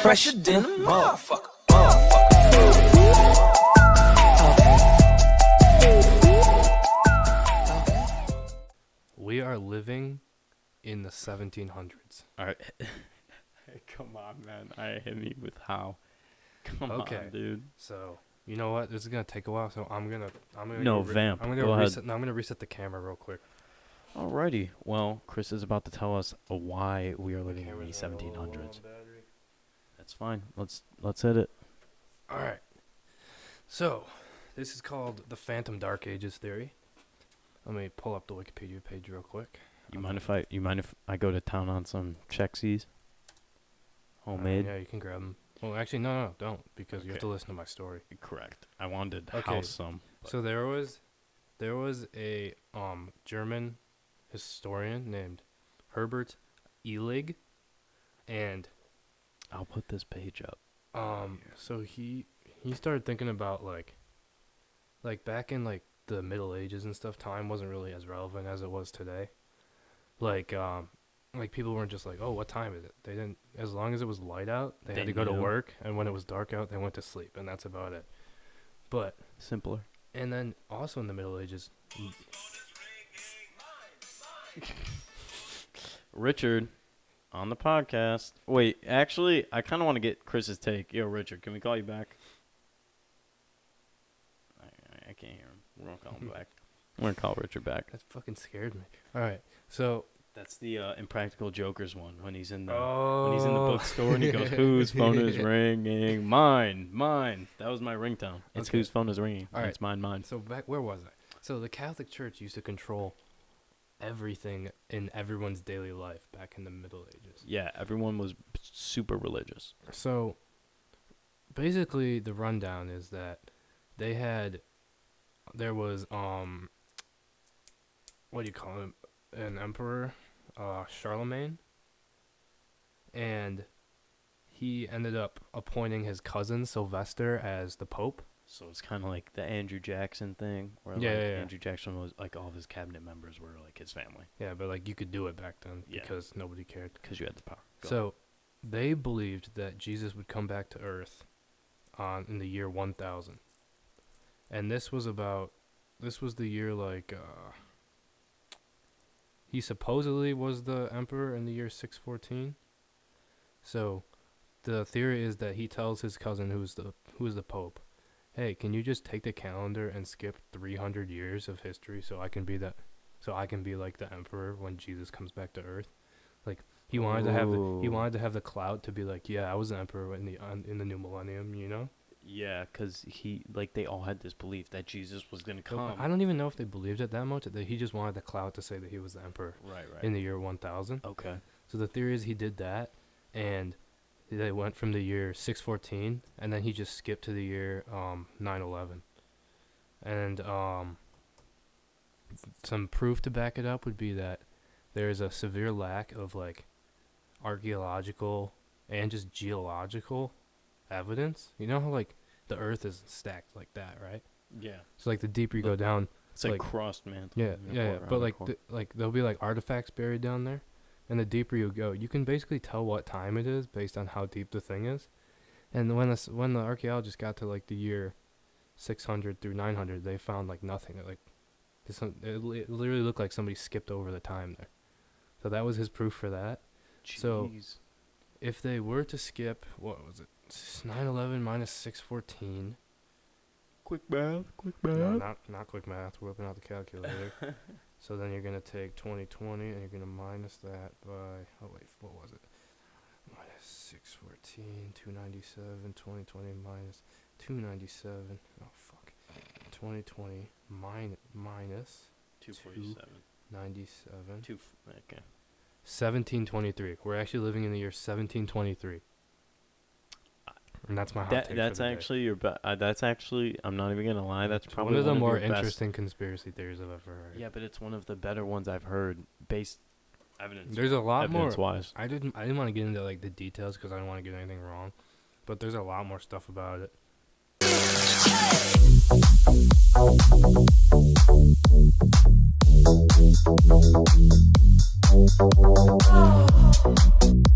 pressured in a motherfucker. We are living in the 1700s. All right. Come on, man. I hit me with how. Come on, dude. So, you know what? This is gonna take a while, so I'm gonna No, vamp. I'm Go gonna ahead. I'm gonna reset the camera real quick. Alrighty. Well, Chris is about to tell us why we are living in the 1700s. That's fine. Let's hit it. All right. So, this is called the Phantom Dark Ages theory. Let me pull up the Wikipedia page real quick. You mind if I go to town on some Chexies? Homemade? Yeah, you can grab them. Well, actually, no, don't, because you have to listen to my story. Correct. I wanted to house some. So there was a German historian named Herbert Illig, and I'll put this page up. So he started thinking about like back in like the Middle Ages and stuff, time wasn't really as relevant as it was today. Like people weren't just like, oh, what time is it? They didn't, as long as it was light out, they had to go to work, and when it was dark out, they went to sleep, and that's about it. But simpler. And then also in the Middle Ages, Richard on the podcast. Wait, actually, I kind of want to get Chris's take. Yo, Richard, can we call you back? I can't hear him. We're gonna call him back. We're gonna call Richard back. That fucking scared me. All right, so that's the Impractical Jokers one when he's in the bookstore and he goes, "Whose phone is ringing? Mine. That was my ringtone. It's whose phone is ringing. All right. It's mine. So back, where was I? So the Catholic Church used to control everything in everyone's daily life back in the Middle Ages. Yeah, everyone was super religious. So basically, the rundown is that there was what do you call him? An emperor, Charlemagne, and he ended up appointing his cousin Sylvester as the Pope. So it's kind of like the Andrew Jackson thing, where Andrew Jackson was like all of his cabinet members were like his family. Yeah, but like you could do it back then because nobody cared. Because you had the power. So they believed that Jesus would come back to Earth in the year 1000, and this was the year like. He supposedly was the emperor in the year 614. So, the theory is that he tells his cousin, who is the Pope, "Hey, can you just take the calendar and skip 300 years of history so I can be like the emperor when Jesus comes back to Earth?" Like he wanted to have the clout to be like, "Yeah, I was the emperor in the new millennium," you know? Yeah, because they all had this belief that Jesus was going to come. I don't even know if they believed it that much. That he just wanted the clout to say that he was the emperor. Right. In the year 1000. Okay. So the theory is he did that, and they went from the year 614, and then he just skipped to the year 911. And some proof to back it up would be that there is a severe lack of like archaeological and just geological evidence. You know how like the Earth is stacked like that, right? Yeah. So like the deeper you go down, it's like crust, man. Yeah. But like there'll be like artifacts buried down there, and the deeper you go, you can basically tell what time it is based on how deep the thing is. And when the archaeologists got to like the year 600 through 900, they found like nothing. It literally looked like somebody skipped over the time there. So that was his proof for that. Jeez. So if they were to skip, what was it? 911 minus 614. Quick math. No, not quick math. We're whipping out the calculator. So then you're going to take 2020 and you're going to minus that by, what was it? Minus 614, 297, 2020 minus 297. Oh, fuck. 2020 minus 247. 97. Okay. 1723. We're actually living in the year 1723. And that's my hot take. That's actually that's actually, I'm not even gonna lie, that's probably one of the more interesting conspiracy theories I've ever heard. Yeah, but it's one of the better ones I've heard based evidence. There's a lot more evidence-wise. I didn't want to get into like the details because I don't want to get anything wrong, but there's a lot more stuff about it.